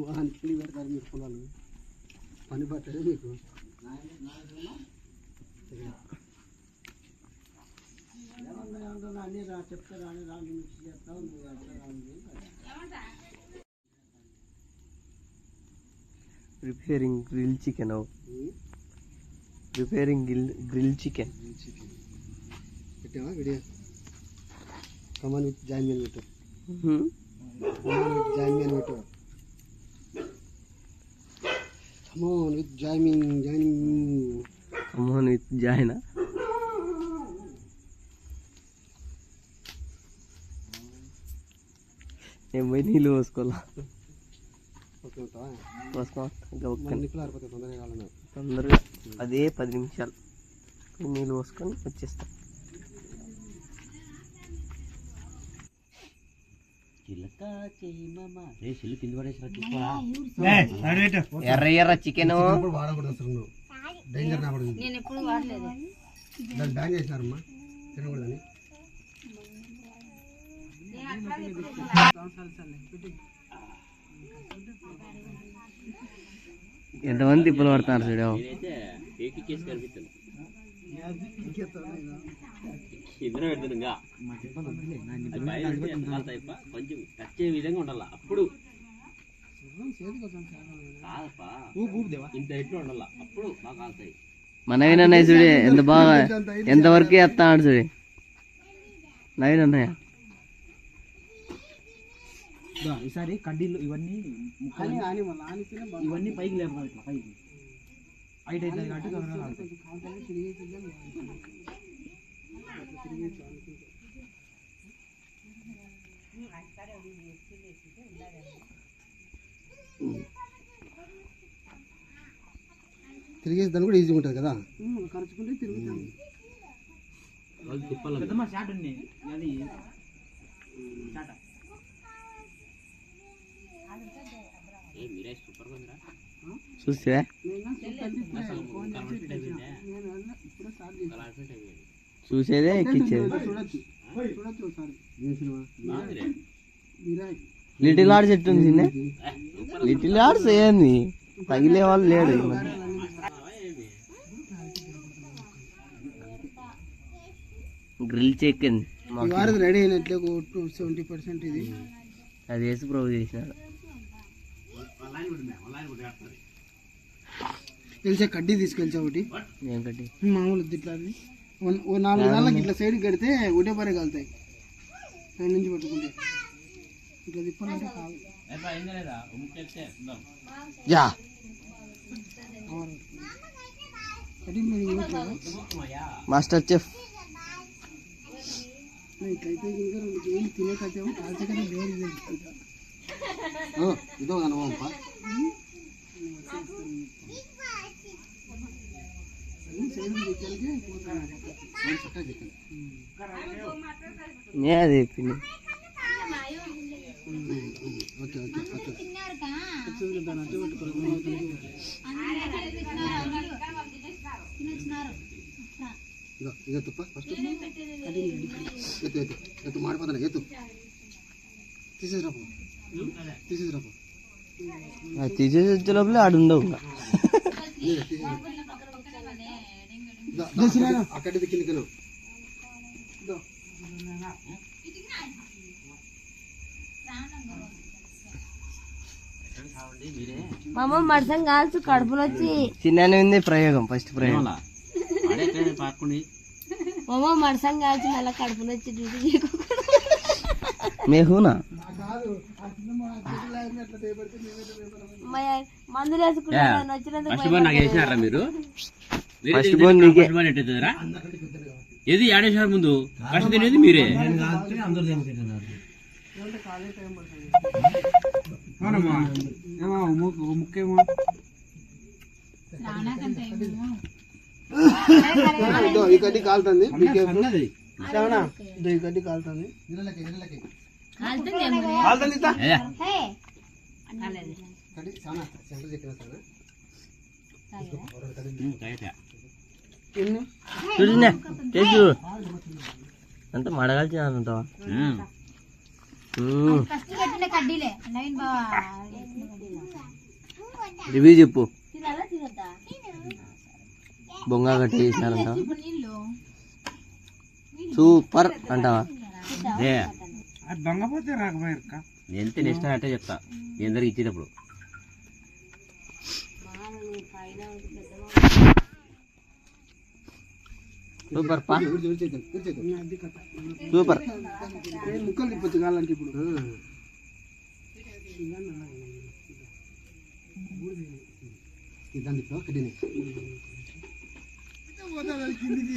వానికి పెడతారు మీరు పొలాలు పని పట్టదే మీకు అన్నీ చెప్తే రాని రాని మిక్స్ చేస్తావు నువ్వు preparing grill chicken preparing grill chicken పెట్టావా వీడియో కమాన్ విత్ జాయిన్ పెట్టు పెట్టు Come on with joining. Come on with join. నేను పోయి నీళ్ళు పోసుకోవాలా తొందరగా అదే 10 నిమిషాలు నీళ్ళు పోసుకొని వచ్చేస్తాం. ఎర్ర ఎర్ర చికెన్ ఎంతమంది తిప్పలు పడుతున్నారు చూడ కొంచెం టచ్చే విధంగా ఉండాల అప్పుడు ఇంత ఎట్లు ఉండాల అప్పుడు బాగా కాలుతాయి. మనవినన్నా చూడే ఎంత బాగా ఎంతవరకు వేస్తాడు చూడే నవీనన్నయ్య. ఈసారి కడ్డీలు ఇవన్నీ ఇవన్నీ పైకి లేపాలి, ఇట్లా పైకి హైట్ అవుతుంది కాబట్టి తిరిగేసి దాన్ని కూడా ఈజీగా ఉంటుంది కదా ఖర్చుకుంటే తిరుగుతాం. షాట్ ఉన్నాయి అది చూస్తే చూసేదే ఎక్కిచ్చేది. లిటిల్ ఆర్ట్స్ ఎట్టుంది చిన్న లిటిల్ ఆర్ట్స్ ఏంది తగిలే వాళ్ళు లేడు. గ్రిల్ చికెన్ రెడీ అయినట్లే 70% ఇది అది వేసి ప్రొవ్ చేసినాడు. తెలిసే కడ్డీ తీసుకెళ్తా ఒకటి ఏం కడ్డీ మామూలు ఇట్లా 4 నెలలకి ఇట్లా సైడ్ కడితే ఒకటే పరే కాలుతాయి. సైడ్ నుంచి పట్టుకుంటే ఇట్లా తిప్పాలంటే కాదు. మాస్టర్ చెఫ్ ఇట్లయితే ఇంకా 2 కేజీలు తినే కట్టాము కాల్చకనే వేడి ఇదో అనుభవం అది చెప్పింది. ఓకే ఓకే ఇదో తుప్ప ఫస్ట్ ఎత్తు మాడిపోతాను ఎత్తు తీసేసి రాపో తీసేసి వచ్చే లోపలే ఆడు ఉండవు. అక్కడ కిందకి మామ మడసం కాల్చు కడుపులో వచ్చి చిన్న ఉంది ప్రయోగం ఫస్ట్ ప్రయోగం మామ మడసం కాల్చి మళ్ళీ కడుపులో వచ్చి డ్యూటీ మేహూనా మందులు వేసుకుంటాను వచ్చినందుకు మీరు ఏది ఏడేసారు ముందు కష్టం తినేది మీరే. ముఖ్యమో ఈ గడ్డి కాలుతుంది ఈ గడ్డి కాలుతుంది అంటే మడగాల్చి అంటావా కడ్డీలే నవీన్ బావ రివ్యూ చెప్పు. తినాలా తినొద్దా? బొంగా గట్టి చేసినారంట, సూపర్ అంటావా? దొంగపోతే రాకపోయారు ఎంత నెక్స్ట్ అట్టే చెప్తా మీ అందరికి ఇచ్చేటప్పుడు. సూపర్ పా, సూపర్. ముక్కలు తిప్పచ్చు కావాలంటే ఇప్పుడు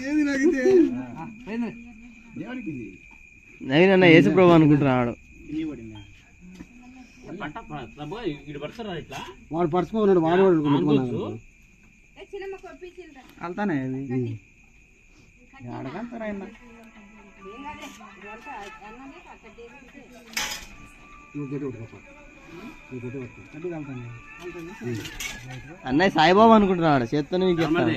ఏది నాకితే నవీన్ అన్న యేసు ప్రభు అనుకుంటున్నాడు. వాడు పడుచుకున్నాడు, వాడు వెళ్తానే అది అడగలుగుతారా ఆయన అన్నయ్య సాయిబాబు అనుకుంటున్నాడు, చేత్తోనే మీకు చెప్తాను.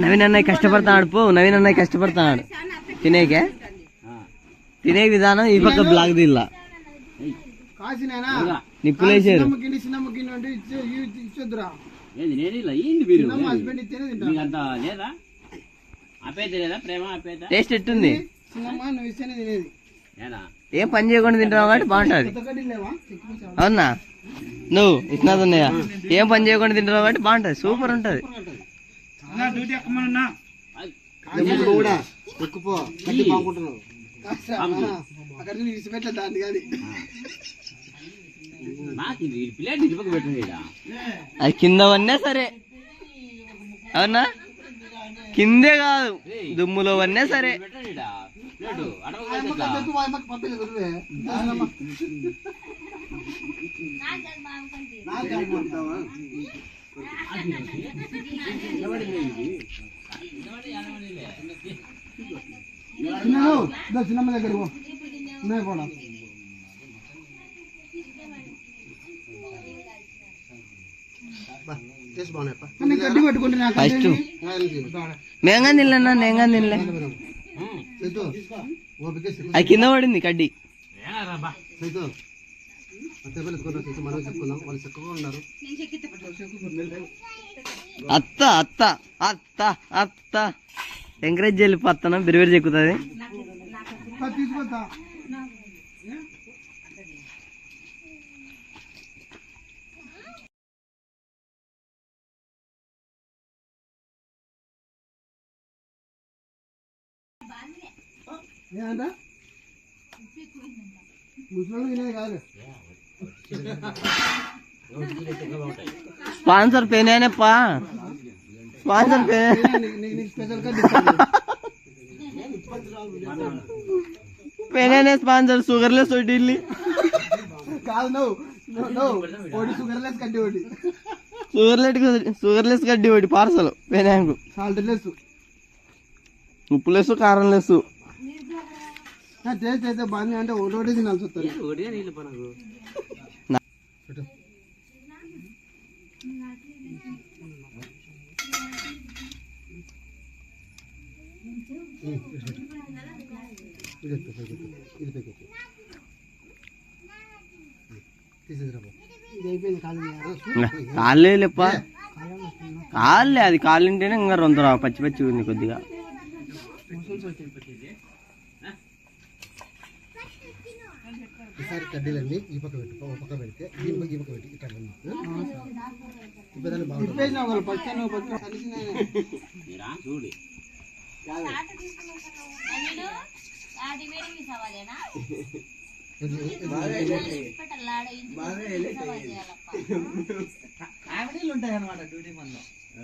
నవీన్ అన్నయ్య కష్టపడతాడు పో, నవీన్ అన్నయ్య కష్టపడతాడు తినేకే. తినే విధానం ఈ పక్క బ్లాక్ దిల్లా నిప్పులేసారు. ఇచ్చొద్దురా టేస్ట్ ఎట్టుంది? నువ్వు ఇస్తేనే తినేది. ఏం పని చేయకుండా తింటావు కాబట్టి బాగుంటది. అవునా? నువ్వు ఇచ్చినాదన్నయ్య ఏం పని చేయకుండా తింటావు కాబట్టి బాగుంటది, సూపర్ ఉంటది. కూడా ఎక్కుపో బాగుంటున్నావు అక్కడ విడిచిపెట్టలేదు దాన్ని కానీ అది కిందవన్నీ సరే. అవునా? కిందే కాదు దుమ్ములో వన్నీ సరే. చిన్నమ్మ దగ్గర ఉన్నాయి కూడా గడ్డి పట్టుకుంటున్నా. ఫస్ట్ మేంగా తినలేనా, నేంగా తినలే. అది కింద పడింది కడ్డీ. అత్త అత్త అత్త అత్త ఎంకరేజ్ వెళ్ళిపోతాను, బిరివేరు చెక్కుతుంది. తీసుకొస్తా ఏమంట ముసలి తినేది కాదు. స్పాన్సర్ పేనేపా, స్పాన్సర్ స్పెషల్ పేనే స్పాన్సర్ షుగర్లెస్ ఒకటి ఇల్లి కాదు. నువ్వు షుగర్లెస్ కడ్డీ ఒకటి, షుగర్లెస్ కడ్డీ ఒకటి పార్సల్ పేనాకు. సాల్ట్ లెస్, ఉప్పు లెస్, కారం లెస్. టేస్ట్ అయితే బాగుంది అంటే ఒకటి తినాల్సి వస్తుంది. కాళ్ళే లేప్ప, కాళ్ళే అది కాళ్ళుంటేనే ఇంకా రొంత పచ్చి పచ్చి ఉంది కొద్దిగా. ఈసారి కడ్డీలన్నీ ఈ పక్క పెట్టు, ఒక పక్క పెడితే ఈ పక్క పెట్టి ఇక్కడ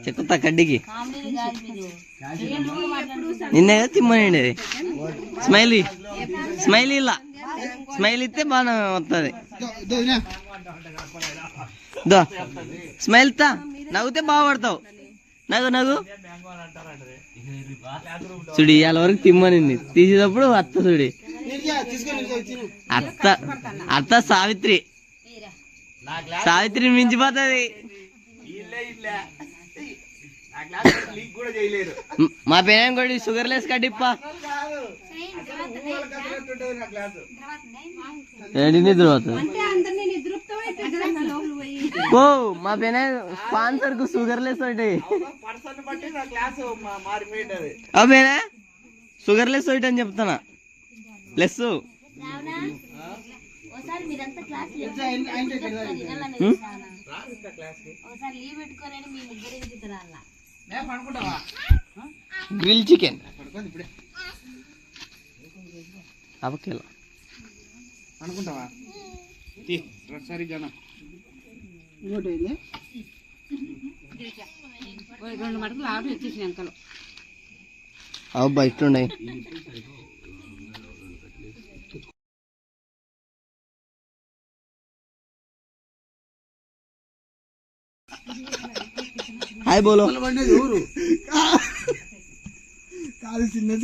చెక్కుతా కడ్డీకి. నిన్నే తిమ్మనండి అది. స్మైలీ స్మైలీ ఇలా స్మైల్ ఇస్తే బాగా వస్తుంది. స్మైల్ తా నవ్వుతే బాగుపడతావు. నవ్వు నవ్వు చూడి ఇవాళ వరకు తిమ్మనింది, తీసేటప్పుడు అత్త చూడి అత్త అత్త సావిత్రి సావిత్రిని మించిపోతుంది. మా పేరేం కూడా షుగర్లెస్ కడ్డిప్ప. ఏంటి నిద్ర పోతుంది ఓ మా పెన స్పాన్సర్ కు షుగర్ లెస్ ఒకటి అవేనా షుగర్ లెస్ ఒకటి అని చెప్తానా లెస్ ఒకసారి మీరంతా క్లాస్ ఒకసారి లీవ్ పెట్టుకోని మీ ముగ్గురు ఇంటికి గ్రిల్ చికెన్ అవకేలా అనుకుంటావా సరే జనం ఇంకోటి ఏంది? అవు బయట ఉన్నాయి హాయ్ బోలో కాదు చిన్న